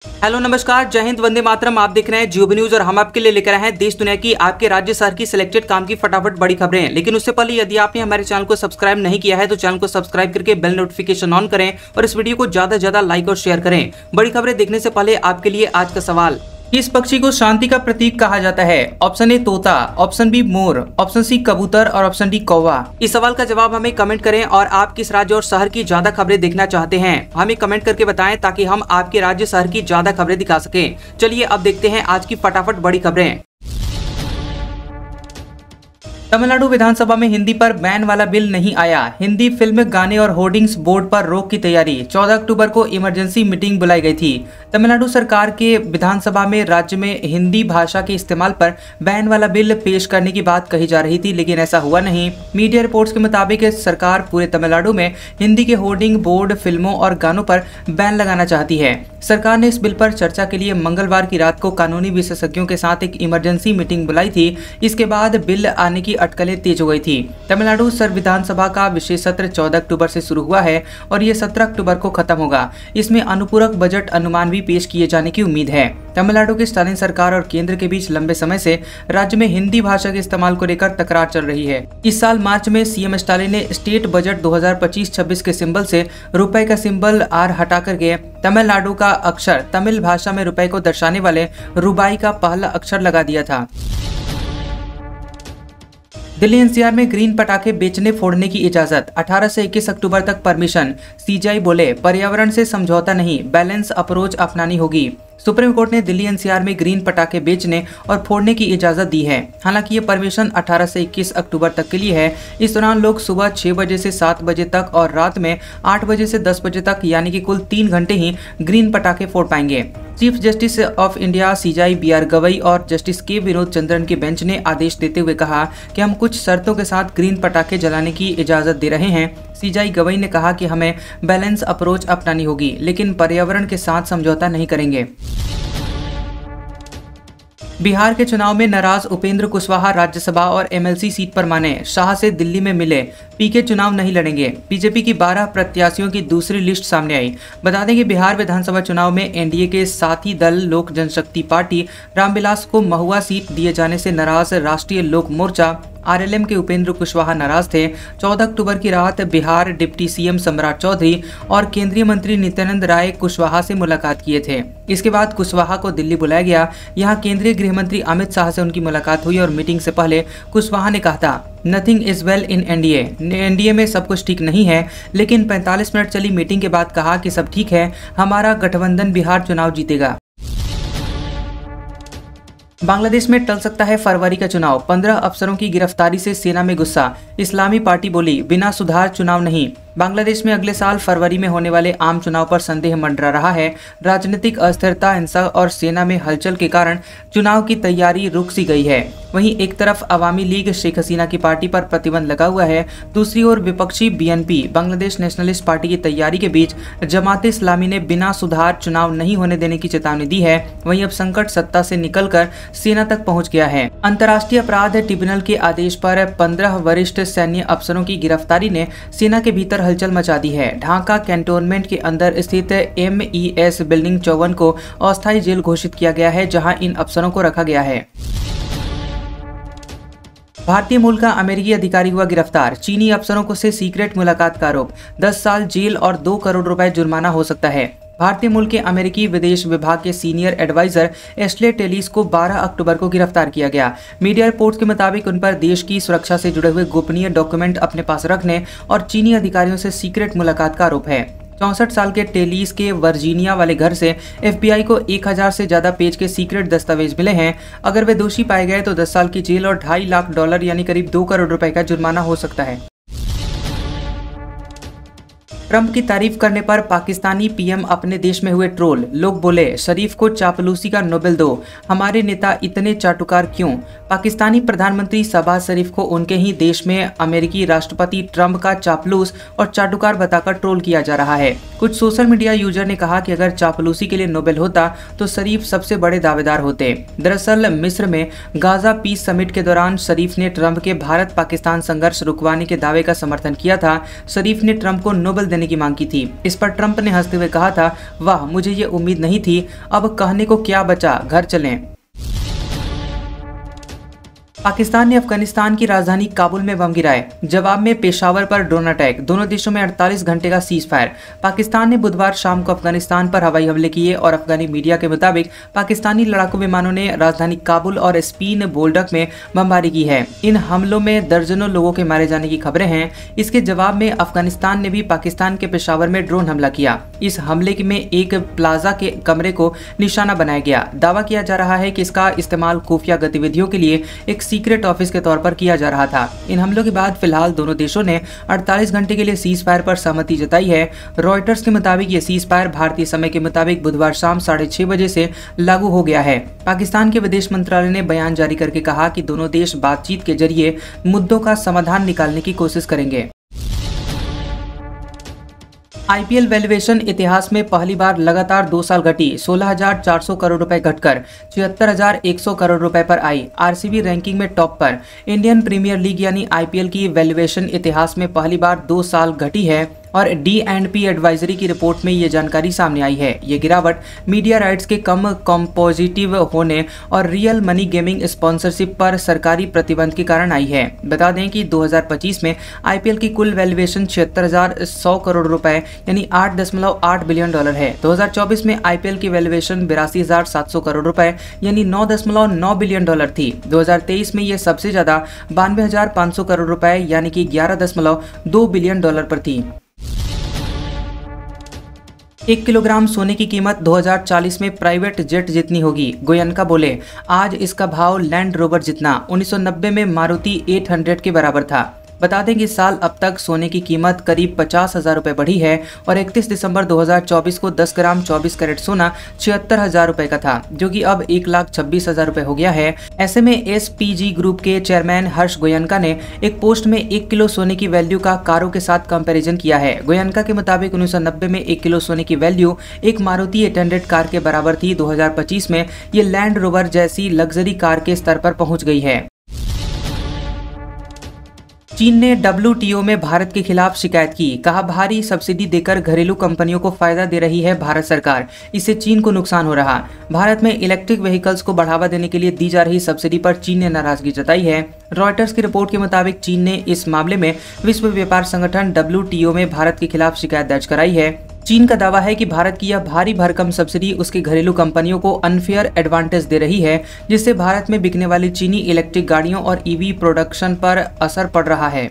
Hello नमस्कार, जय हिंद, वंदे मातरम। आप देख रहे हैं जियो न्यूज और हम आपके लिए लेकर आए हैं देश दुनिया की, आपके राज्य शहर की सिलेक्टेड काम की फटाफट बड़ी खबरें। लेकिन उससे पहले यदि आपने हमारे चैनल को सब्सक्राइब नहीं किया है तो चैनल को सब्सक्राइब करके बेल नोटिफिकेशन ऑन करें और इस वीडियो को ज्यादा से ज्यादा लाइक और शेयर करें। बड़ी खबरें देखने से पहले आपके लिए आज का सवाल, किस पक्षी को शांति का प्रतीक कहा जाता है? ऑप्शन ए तोता, ऑप्शन बी मोर, ऑप्शन सी कबूतर और ऑप्शन डी कौवा। इस सवाल का जवाब हमें कमेंट करें और आप किस राज्य और शहर की ज्यादा खबरें देखना चाहते हैं हमें कमेंट करके बताएं ताकि हम आपके राज्य शहर की ज्यादा खबरें दिखा सकें। चलिए अब देखते हैं आज की फटाफट बड़ी खबरें। तमिलनाडु विधानसभा में हिंदी पर बैन वाला बिल नहीं आया। हिंदी फिल्म, गाने और होर्डिंग्स बोर्ड पर रोक की तैयारी। 14 अक्टूबर को इमरजेंसी मीटिंग बुलाई गई थी। तमिलनाडु सरकार के विधानसभा में राज्य में हिंदी भाषा के इस्तेमाल पर बैन वाला बिल पेश करने की बात कही जा रही थी, लेकिन ऐसा हुआ नहीं। मीडिया रिपोर्ट्स के मुताबिक सरकार पूरे तमिलनाडु में हिंदी के होर्डिंग बोर्ड, फिल्मों और गानों पर बैन लगाना चाहती है। सरकार ने इस बिल पर चर्चा के लिए मंगलवार की रात को कानूनी विशेषज्ञों के साथ एक इमरजेंसी मीटिंग बुलाई थी। इसके बाद बिल आने की अटकलें तेज हो गई थी। तमिलनाडु सर्व विधानसभा का विशेष सत्र 14 अक्टूबर से शुरू हुआ है और ये 17 अक्टूबर को खत्म होगा। इसमें अनुपूरक बजट अनुमान भी पेश किए जाने की उम्मीद है। तमिलनाडु की स्थानीय सरकार और केंद्र के बीच लंबे समय से राज्य में हिंदी भाषा के इस्तेमाल को लेकर तकरार चल रही है। इस साल मार्च में सीएम स्टालिन ने स्टेट बजट 2025-26 के सिंबल से रुपए का सिंबल आर हटा करके तमिलनाडु का अक्षर तमिल भाषा में रुपए को दर्शाने वाले रुबाई का पहला अक्षर लगा दिया था। दिल्ली एनसीआर में ग्रीन पटाखे बेचने फोड़ने की इजाजत, 18 से 21 अक्टूबर तक परमिशन। सीजेआई बोले, पर्यावरण से समझौता नहीं, बैलेंस अप्रोच अपनानी होगी। सुप्रीम कोर्ट ने दिल्ली एनसीआर में ग्रीन पटाखे बेचने और फोड़ने की इजाजत दी है। हालांकि ये परमिशन 18 से 21 अक्टूबर तक के लिए है। इस दौरान लोग सुबह 6 बजे से 7 बजे तक और रात में 8 बजे से 10 बजे तक यानी कि कुल 3 घंटे ही ग्रीन पटाखे फोड़ पाएंगे। Chief justice of India CJI BR Gavai और जस्टिस के विनोद चंद्रन के बेंच ने आदेश देते हुए कहा कि हम कुछ शर्तों के साथ ग्रीन पटाखे जलाने की इजाजत दे रहे हैं। सीजेआई गवई ने कहा कि हमें बैलेंस अप्रोच अपनानी होगी, लेकिन पर्यावरण के साथ समझौता नहीं करेंगे। बिहार के चुनाव में नाराज उपेंद्र कुशवाहा राज्यसभा और एमएलसी सीट पर माने। शाह से दिल्ली में मिले, पीके चुनाव नहीं लड़ेंगे। बीजेपी की 12 प्रत्याशियों की दूसरी लिस्ट सामने आई। बता दें कि बिहार विधानसभा चुनाव में एनडीए के साथी दल लोक जनशक्ति पार्टी रामविलास को महुआ सीट दिए जाने से नाराज राष्ट्रीय लोक मोर्चा आरएलएम के उपेंद्र कुशवाहा नाराज थे। 14 अक्टूबर की रात बिहार डिप्टी सीएम सम्राट चौधरी और केंद्रीय मंत्री नित्यानंद राय कुशवाहा से मुलाकात किए थे। इसके बाद कुशवाहा को दिल्ली बुलाया गया। यहां केंद्रीय गृह मंत्री अमित शाह से उनकी मुलाकात हुई और मीटिंग से पहले कुशवाहा ने कहा था, nothing is well in NDA. NDA में सब कुछ ठीक नहीं है, लेकिन 45 मिनट चली मीटिंग के बाद कहा कि सब ठीक है, हमारा गठबंधन बिहार चुनाव जीतेगा। बांग्लादेश में टल सकता है फरवरी का चुनाव, 15 अफसरों की गिरफ्तारी से सेना में गुस्सा। इस्लामी पार्टी बोली, बिना सुधार चुनाव नहीं। बांग्लादेश में अगले साल फरवरी में होने वाले आम चुनाव पर संदेह मंडरा रहा है। राजनीतिक अस्थिरता, हिंसा और सेना में हलचल के कारण चुनाव की तैयारी रुक सी गई है। वहीं एक तरफ अवामी लीग शेख हसीना की पार्टी पर प्रतिबंध लगा हुआ है, दूसरी ओर विपक्षी बीएनपी बांग्लादेश नेशनलिस्ट पार्टी की तैयारी के बीच जमाते इस्लामी ने बिना सुधार चुनाव नहीं होने देने की चेतावनी दी है। वहीं अब संकट सत्ता से निकलकर सेना तक पहुंच गया है। अंतर्राष्ट्रीय अपराध ट्रिब्यूनल के आदेश पर 15 वरिष्ठ सैन्य अफसरों की गिरफ्तारी ने सेना के भीतर हलचल मचा दी है। ढाका कैंटोनमेंट के अंदर स्थित MES बिल्डिंग 54 को अस्थायी जेल घोषित किया गया है, जहां इन अफसरों को रखा गया है। भारतीय मूल का अमेरिकी अधिकारी हुआ गिरफ्तार, चीनी अफसरों को से सीक्रेट मुलाकात का आरोप, 10 साल जेल और 2 करोड़ रुपए जुर्माना हो सकता है। भारतीय मूल के अमेरिकी विदेश विभाग के सीनियर एडवाइजर एस्ले टेलिस को 12 अक्टूबर को गिरफ्तार किया गया। मीडिया रिपोर्ट्स के मुताबिक उन पर देश की सुरक्षा से जुड़े हुए गोपनीय डॉक्यूमेंट अपने पास रखने और चीनी अधिकारियों से सीक्रेट मुलाकात का आरोप है। 64 साल के टेलिस के वर्जीनिया वाले घर से FBI को 1000 से ज्यादा पेज के सीक्रेट दस्तावेज मिले हैं। अगर वे दोषी पाए गए तो 10 साल की जेल और $2.5 लाख यानी करीब 2 करोड़ रुपए का जुर्माना हो सकता है। ट्रंप की तारीफ करने पर पाकिस्तानी पीएम अपने देश में हुए ट्रोल। लोग बोले, शरीफ को चापलूसी का नोबेल दो, हमारे नेता इतने चाटुकार क्यों? पाकिस्तानी प्रधानमंत्री शहबाज शरीफ को उनके ही देश में अमेरिकी राष्ट्रपति ट्रंप का चापलूस और चाटुकार बताकर ट्रोल किया जा रहा है। कुछ सोशल मीडिया यूजर ने कहा कि अगर चापलूसी के लिए नोबेल होता तो शरीफ सबसे बड़े दावेदार होते। दरअसल मिस्र में गाजा पीस समिट के दौरान शरीफ ने ट्रंप के भारत पाकिस्तान संघर्ष रुकवाने के दावे का समर्थन किया था। शरीफ ने ट्रंप को नोबेल देने की मांग की थी। इस पर ट्रंप ने हंसते हुए कहा था, वाह, मुझे ये उम्मीद नहीं थी, अब कहने को क्या बचा, घर चलें। पाकिस्तान ने अफगानिस्तान की राजधानी काबुल में बम गिराए, जवाब में पेशावर पर ड्रोन अटैक। दोनों देशों में 48 घंटे का सीज फायर। पाकिस्तान ने बुधवार शाम को अफगानिस्तान पर हवाई हमले किए और अफगानी मीडिया के मुताबिक पाकिस्तानी लड़ाकू विमानों ने राजधानी काबुल और स्पीन बोल्डक में बमबारी की है। इन हमलों में दर्जनों लोगों के मारे जाने की खबरें हैं। इसके जवाब में अफगानिस्तान ने भी पाकिस्तान के पेशावर में ड्रोन हमला किया। इस हमले में एक प्लाजा के कमरे को निशाना बनाया गया। दावा किया जा रहा है कि इसका इस्तेमाल खुफिया गतिविधियों के लिए एक सीक्रेट ऑफिस के तौर पर किया जा रहा था। इन हमलों के बाद फिलहाल दोनों देशों ने 48 घंटे के लिए सीज फायर पर सहमति जताई है। रॉयटर्स के मुताबिक ये सीज फायर भारतीय समय के मुताबिक बुधवार शाम 6:30 बजे से लागू हो गया है। पाकिस्तान के विदेश मंत्रालय ने बयान जारी करके कहा कि दोनों देश बातचीत के जरिए मुद्दों का समाधान निकालने की कोशिश करेंगे। आईपीएल वैल्यूएशन इतिहास में पहली बार लगातार 2 साल घटी। 16,400 करोड़ रुपए घटकर 76,100 करोड़ रुपए पर आई। आरसीबी रैंकिंग में टॉप पर। इंडियन प्रीमियर लीग यानी आईपीएल की वैल्यूएशन इतिहास में पहली बार 2 साल घटी है और D&P एडवाइजरी की रिपोर्ट में ये जानकारी सामने आई है। ये गिरावट मीडिया राइट्स के कम कॉम्पोजिटिव होने और रियल मनी गेमिंग स्पॉन्सरशिप पर सरकारी प्रतिबंध के कारण आई है। बता दें कि 2025 में आईपीएल की कुल वैल्यूएशन 76,100 करोड़ रुपए यानी $8.8 बिलियन है। 2024 में आईपीएल की वैल्यूएशन 82,700 करोड़ रुपए यानी $9.9 बिलियन थी। 2023 में ये सबसे ज्यादा 92,500 करोड़ रुपए यानी कि $11.2 बिलियन पर थी। 1 किलोग्राम सोने की कीमत 2040 में प्राइवेट जेट जितनी होगी। गोयनका बोले, आज इसका भाव लैंड रोवर जितना। 1990 में मारुति 800 के बराबर था। बता दें कि इस साल अब तक सोने की कीमत करीब 50,000 रुपए बढ़ी है और 31 दिसंबर 2024 को 10 ग्राम 24 कैरेट सोना 76,000 रुपए का था, जो कि अब 1,26,000 रुपए हो गया है। ऐसे में एसपीजी ग्रुप के चेयरमैन हर्ष गोयनका ने एक पोस्ट में 1 किलो सोने की वैल्यू का कारों के साथ कंपैरिजन किया है। गोयनका के मुताबिक 1990 में 1 किलो सोने की वैल्यू एक मारुति 800 कार के बराबर थी। 2025 में ये लैंड रोवर जैसी लग्जरी कार के स्तर पर पहुंच गई है। चीन ने WTO में भारत के खिलाफ शिकायत की। कहा, भारी सब्सिडी देकर घरेलू कंपनियों को फायदा दे रही है भारत सरकार, इससे चीन को नुकसान हो रहा। भारत में इलेक्ट्रिक व्हीकल्स को बढ़ावा देने के लिए दी जा रही सब्सिडी पर चीन ने नाराजगी जताई है। रॉयटर्स की रिपोर्ट के मुताबिक चीन ने इस मामले में विश्व व्यापार संगठन WTO में भारत के खिलाफ शिकायत दर्ज कराई है। चीन का दावा है कि भारत की यह भारी भरकम सब्सिडी उसकी घरेलू कंपनियों को अनफेयर एडवांटेज दे रही है, जिससे भारत में बिकने वाली चीनी इलेक्ट्रिक गाड़ियों और ईवी प्रोडक्शन पर असर पड़ रहा है।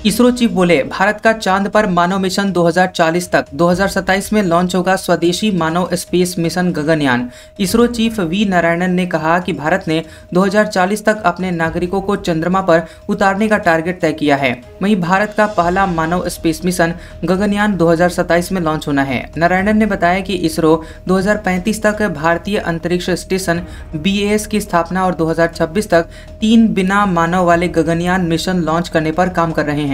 इसरो चीफ बोले, भारत का चांद पर मानव मिशन 2040 तक। 2027 में लॉन्च होगा स्वदेशी मानव space mission Gaganyaan. ISRO chief V Narayanan ने कहा कि भारत ने 2040 तक अपने नागरिकों को चंद्रमा पर उतारने का टारगेट तय किया है। वहीं भारत का पहला मानव स्पेस मिशन गगनयान 2027 में लॉन्च होना है। नारायणन ने बताया कि इसरो 2035 तक भारतीय अंतरिक्ष स्टेशन BAS की स्थापना और 2026 तक 3 बिना मानव वाले गगनयान मिशन लॉन्च करने पर काम कर रहे हैं।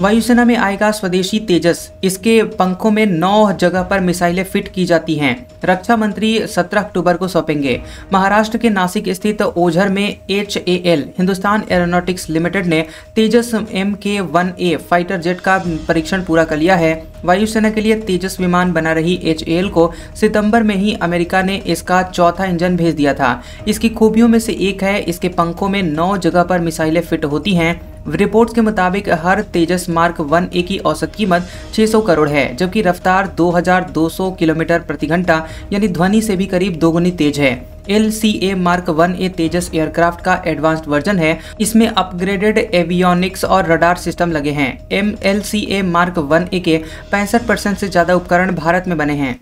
वायुसेना में आएगा स्वदेशी तेजस। इसके पंखों में 9 जगह पर मिसाइलें फिट की जाती हैं। रक्षा मंत्री 17 अक्टूबर को सौंपेंगे। महाराष्ट्र के नासिक स्थित ओझर में HAL हिंदुस्तान एरोनॉटिक्स लिमिटेड ने तेजस MK-1A फाइटर जेट का परीक्षण पूरा कर लिया है। वायुसेना के लिए तेजस विमान बना रही HAL को सितंबर में ही अमेरिका ने इसका चौथा इंजन भेज दिया था। इसकी खूबियों में से एक है इसके पंखों में 9 जगह पर मिसाइलें फिट होती हैं। रिपोर्ट्स के मुताबिक हर तेजस मार्क 1A की औसत कीमत 600 करोड़ है, जबकि रफ्तार 2200 किलोमीटर प्रति घंटा यानी ध्वनि से भी करीब दोगुनी तेज है। LCA मार्क 1A तेजस एयरक्राफ्ट का एडवांस्ड वर्जन है। इसमें अपग्रेडेड एवियोनिक्स और रडार सिस्टम लगे हैं। LCA मार्क 1A के 65% से ज्यादा उपकरण भारत में बने हैं।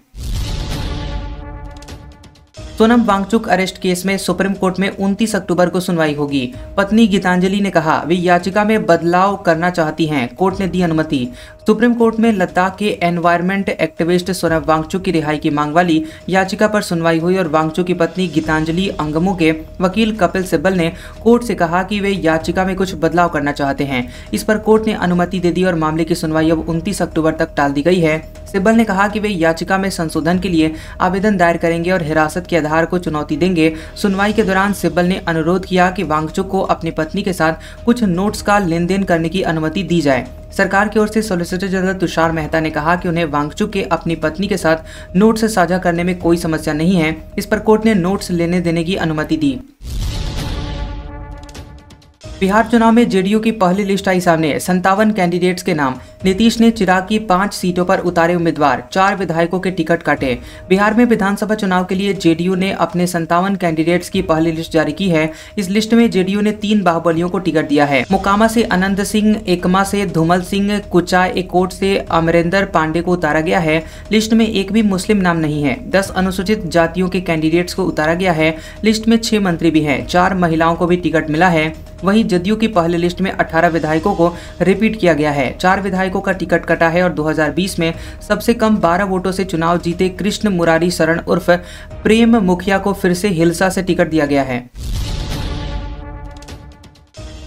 सोनम वांगचुक अरेस्ट केस में सुप्रीम कोर्ट में 29 अक्टूबर को सुनवाई होगी। पत्नी गीतांजलि ने कहा वे याचिका में बदलाव करना चाहती हैं। कोर्ट ने दी अनुमति। सुप्रीम कोर्ट में लद्दाख के एनवायरमेंट एक्टिविस्ट सोनम वांगचुक की रिहाई की मांग वाली याचिका पर सुनवाई हुई और वांगचुक की पत्नी गीतांजलि अंगमो के वकील कपिल सिब्बल ने कोर्ट से कहा कि वे याचिका में कुछ बदलाव करना चाहते हैं। इस पर कोर्ट ने अनुमति दे दी और मामले की सुनवाई अब 29 अक्टूबर तक टाल दी गई है। सिब्बल ने कहा कि वे याचिका में संशोधन के लिए आवेदन दायर करेंगे और हिरासत के आधार को चुनौती देंगे। सुनवाई के दौरान सिब्बल ने अनुरोध किया कि वांगचुक को अपनी पत्नी के साथ कुछ नोट्स का लेन देन करने की अनुमति दी जाए। सरकार की ओर से सॉलिसिटर जनरल तुषार मेहता ने कहा कि उन्हें वांगचुक के अपनी पत्नी के साथ नोट्स साझा करने में कोई समस्या नहीं है। इस पर कोर्ट ने नोट्स लेने देने की अनुमति दी। बिहार चुनाव में जेडीयू की पहली लिस्ट आई सामने। 57 कैंडिडेट्स के नाम। नीतीश ने चिराग की 5 सीटों पर उतारे उम्मीदवार, 4 विधायकों के टिकट काटे। बिहार में विधानसभा चुनाव के लिए जेडीयू ने अपने 57 कैंडिडेट्स की पहली लिस्ट जारी की है। इस लिस्ट में जेडीयू ने 3 बाहुबलियों को टिकट दिया है। मोकामा से अनंत सिंह, एकमा से धूमल सिंह, कुचाय एकोट से अमरेंद्र पांडे को उतारा गया है। लिस्ट में एक भी मुस्लिम नाम नहीं है। 10 अनुसूचित जातियों के कैंडिडेट्स को उतारा गया है। लिस्ट में 6 मंत्री भी हैं। 4 महिलाओं को भी टिकट मिला है। वहीं जदयू की पहली लिस्ट में 18 विधायकों को रिपीट किया गया है। 4 विधायकों का टिकट कटा है और 2020 में सबसे कम 12 वोटों से चुनाव जीते कृष्ण मुरारी शरण उर्फ प्रेम मुखिया को फिर से हिलसा से टिकट दिया गया है।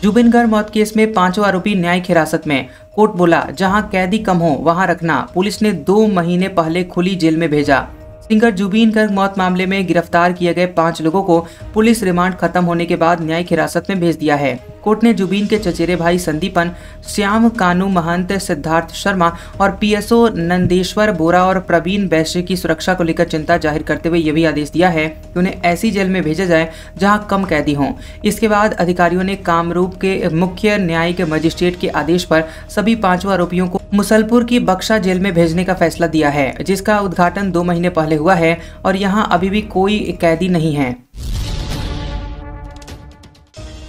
जुबिन गर्ग मौत केस में 5वां आरोपी न्यायिक हिरासत में। कोर्ट बोला, जहां कैदी कम हो वहां रखना। पुलिस ने 2 महीने पहले खुली जेल में भेजा। सिंगर जुबिन गर्ग मौत मामले में गिरफ्तार किए गए 5 लोगों को पुलिस रिमांड खत्म होने के बाद न्यायिक हिरासत में भेज दिया है। कोर्ट ने जुबिन के चचेरे भाई संदीपन, श्याम कानू महंत, सिद्धार्थ शर्मा और पीएसओ नंदेश्वर बोरा और प्रवीण वैश्य की सुरक्षा को लेकर चिंता जाहिर करते हुए यह भी आदेश दिया है कि उन्हें ऐसी जेल में भेजा जाए जहां कम कैदी हों। इसके बाद अधिकारियों ने कामरूप के मुख्य न्यायिक मजिस्ट्रेट के आदेश पर सभी 5 आरोपियों को मुसलपुर की बक्सा जेल में भेजने का फैसला दिया है, जिसका उद्घाटन 2 महीने पहले हुआ है और यहां अभी भी कोई कैदी नहीं है।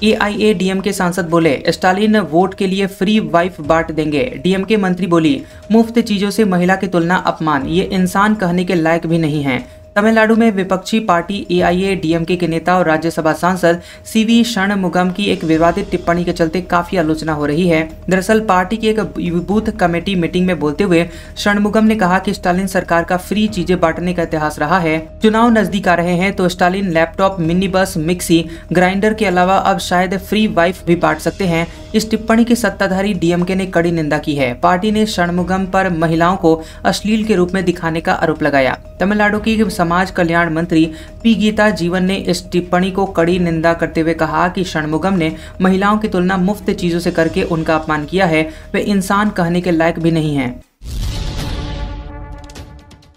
एआईएडीएमके सांसद बोले, स्टालिन वोट के लिए फ्री वाइफ बांट देंगे। डीएमके मंत्री बोली, मुफ्त चीजों से महिला की तुलना अपमान, ये इंसान कहने के लायक भी नहीं है। तमिलनाडु में विपक्षी पार्टी एआईएडीएमके के नेता और राज्यसभा सांसद सीवी षणमुगम की एक विवादित टिप्पणी के चलते काफी आलोचना हो रही है। दरअसल पार्टी की एक बूथ कमेटी मीटिंग में बोलते हुए षणमुगम ने कहा कि स्टालिन सरकार का फ्री चीजें बांटने का इतिहास रहा है। चुनाव नजदीक आ रहे हैं तो Stalin laptop, mini bus, mixie grinder के अलावा अब शायद फ्री वाइफ भी बांट सकते हैं। इस टिप्पणी की सत्ताधारी डीएमके ने कड़ी निंदा की है। पार्टी ने षणमुगम पर महिलाओं को अश्लील के रूप में दिखाने का आरोप लगाया। तमिलनाडु की समाज कल्याण मंत्री पी गीता जीवन ने इस टिप्पणी को कड़ी निंदा करते हुए कहा कि षणमुगम ने महिलाओं की तुलना मुफ्त चीजों से करके उनका अपमान किया है। वे इंसान कहने के लायक भी नहीं हैं।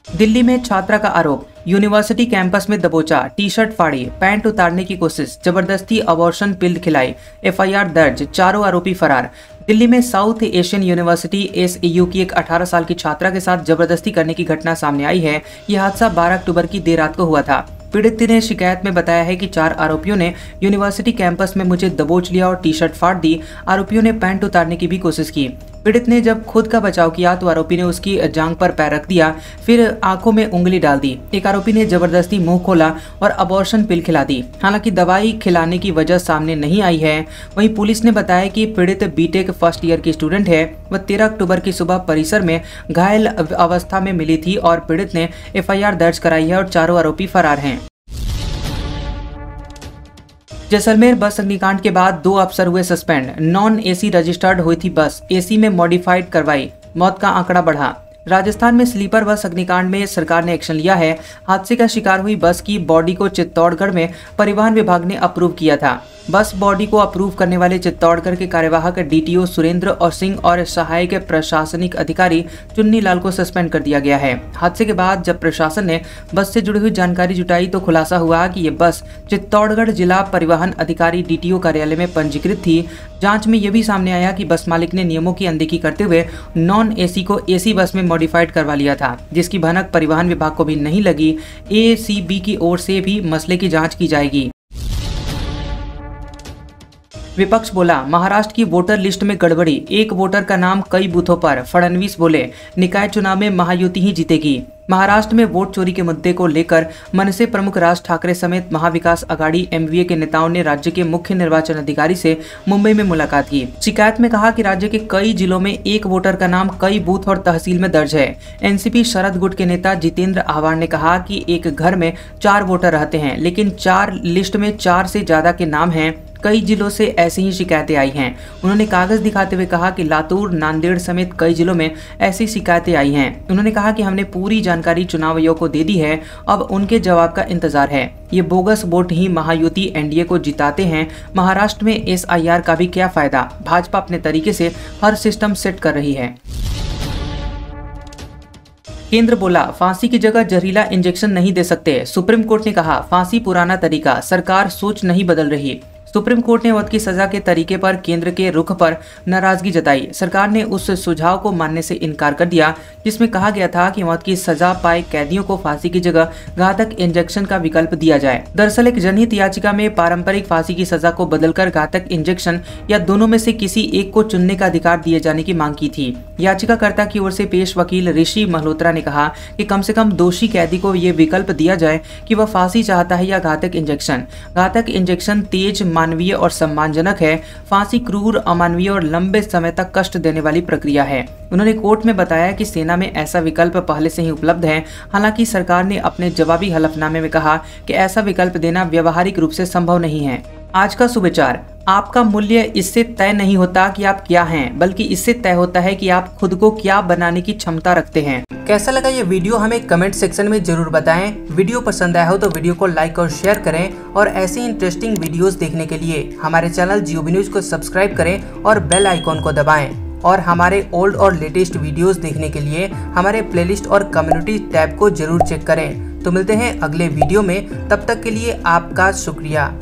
दिल्ली में छात्रा का आरोप, यूनिवर्सिटी कैंपस में दबोचा, टी शर्ट फाड़ी, पैंट उतारने की कोशिश, जबरदस्ती अबॉर्शन पिल खिलाई, एफआईआर दर्ज, 4 आरोपी फरार। दिल्ली में साउथ एशियन यूनिवर्सिटी एसएयू की एक 18 साल की छात्रा के साथ जबरदस्ती करने की घटना सामने आई है। यह हादसा 12 अक्टूबर की देर रात को हुआ था। पीड़ित ने शिकायत में बताया है कि 4 आरोपियों ने यूनिवर्सिटी कैंपस में मुझे दबोच लिया और टी शर्ट फाड़ दी। आरोपियों ने पैंट उतारने की भी कोशिश की। पीड़ित ने जब खुद का बचाव किया तो आरोपी ने उसकी जांघ पर पैर रख दिया, फिर आंखों में उंगली डाल दी। एक आरोपी ने जबरदस्ती मुंह खोला और अबॉर्शन पिल खिला दी। हालांकि दवाई खिलाने की वजह सामने नहीं आई है। वहीं पुलिस ने बताया कि पीड़ित बीटेक फर्स्ट ईयर की स्टूडेंट है। वह 13 अक्टूबर की सुबह परिसर में घायल अवस्था में मिली थी और पीड़ित ने एफआईआर दर्ज कराई है और 4 आरोपी फरार हैं। जैसलमेर बस अग्निकांड के बाद 2 अफसर हुए सस्पेंड। नॉन एसी रजिस्टर्ड हुई थी बस, एसी में मॉडिफाइड करवाई, मौत का आंकड़ा बढ़ा। राजस्थान में स्लीपर बस अग्निकांड में सरकार ने एक्शन लिया है। हादसे का शिकार हुई बस की बॉडी को चित्तौड़गढ़ में परिवहन विभाग ने अप्रूव किया था। बस बॉडी को अप्रूव करने वाले चित्तौड़गढ़ के कार्यवाहक डीटीओ सुरेंद्र और सिंह और सहायक प्रशासनिक अधिकारी चुन्नी लाल को सस्पेंड कर दिया गया है। हादसे के बाद जब प्रशासन ने बस से जुड़ी हुई जानकारी जुटाई तो खुलासा हुआ कि ये बस चित्तौड़गढ़ जिला परिवहन अधिकारी डीटीओ कार्यालय में पंजीकृत थी। जांच में यह भी सामने आया कि बस मालिक ने नियमों की अनदेखी करते हुए नॉन एसी को एसी बस में मॉडिफाइड करवा लिया था, जिसकी भनक परिवहन विभाग को भी नहीं लगी। एसीबी की ओर से भी मसले की जांच की जाएगी। विपक्ष बोला, महाराष्ट्र की वोटर लिस्ट में गड़बड़ी, एक वोटर का नाम कई बूथों पर। फडणवीस बोले, निकाय चुनाव में महायुति ही जीतेगी। महाराष्ट्र में वोट चोरी के मुद्दे को लेकर मनसे प्रमुख राज ठाकरे समेत महाविकास आघाड़ी एमवीए के नेताओं ने राज्य के मुख्य निर्वाचन अधिकारी से मुंबई में मुलाकात की। शिकायत में कहा कि राज्य के कई जिलों में एक वोटर का नाम कई बूथ और तहसील में दर्ज है। एनसीपी शरद गुट के नेता जितेंद्र आह्वान ने कहा कि एक घर में 4 वोटर रहते हैं, लेकिन 4 लिस्ट में 4 से ज्यादा के नाम हैं। कई जिलों से ऐसी ही शिकायतें आई हैं। उन्होंने कागज दिखाते हुए कहा कि लातूर, नांदेड़ समेत कई जिलों में ऐसी शिकायतें आई हैं। उन्होंने कहा कि हमने पूरी जानकारी चुनाव आयोग को दे दी है, अब उनके जवाब का इंतजार है। ये बोगस वोट ही महायुति एनडीए को जिताते हैं। महाराष्ट्र में एसआईआर का भी क्या फायदा, भाजपा अपने तरीके से हर सिस्टम सेट कर रही है। केंद्र बोला फांसी की जगह जहरीला इंजेक्शन नहीं दे सकते। सुप्रीम कोर्ट ने कहा फांसी पुराना तरीका, सरकार सोच नहीं बदल रही। सुप्रीम कोर्ट ने मौत की सजा के तरीके पर केंद्र के रुख पर नाराजगी जताई। सरकार ने उस सुझाव को मानने से इनकार कर दिया जिसमें कहा गया था कि मौत की सजा पाए कैदियों को फांसी की जगह घातक इंजेक्शन का विकल्प दिया जाए। दरअसल एक जनहित याचिका में पारंपरिक फांसी की सजा को बदलकर घातक इंजेक्शन या दोनों में से किसी एक को चुनने का अधिकार दिए जाने की मांग की थी। याचिकाकर्ता की ओर से पेश वकील ऋषि मल्होत्रा ने कहा कि कम से कम दोषी कैदी को ये विकल्प दिया जाए कि वह फांसी चाहता है या घातक इंजेक्शन। घातक इंजेक्शन तेज, मानवीय और सम्मानजनक है। फांसी क्रूर, अमानवीय और लंबे समय तक कष्ट देने वाली प्रक्रिया है। उन्होंने कोर्ट में बताया कि सेना में ऐसा विकल्प पहले से ही उपलब्ध है। हालांकि सरकार ने अपने जवाबी हलफनामे में कहा कि ऐसा विकल्प देना व्यवहारिक रूप से संभव नहीं है। आज का सुविचार, आपका मूल्य इससे तय नहीं होता कि आप क्या हैं, बल्कि इससे तय होता है कि आप खुद को क्या बनाने की क्षमता रखते हैं। कैसा लगा ये वीडियो हमें कमेंट सेक्शन में जरूर बताएं। वीडियो पसंद आया हो तो वीडियो को लाइक और शेयर करें और ऐसी इंटरेस्टिंग वीडियोस देखने के लिए हमारे चैनल जियोबी न्यूज को सब्सक्राइब करें और बेल आइकॉन को दबाएं। और हमारे ओल्ड और लेटेस्ट वीडियोस देखने के लिए हमारे प्लेलिस्ट और कम्युनिटी टैब को जरूर चेक करें। तो मिलते हैं अगले वीडियो में, तब तक के लिए आपका शुक्रिया।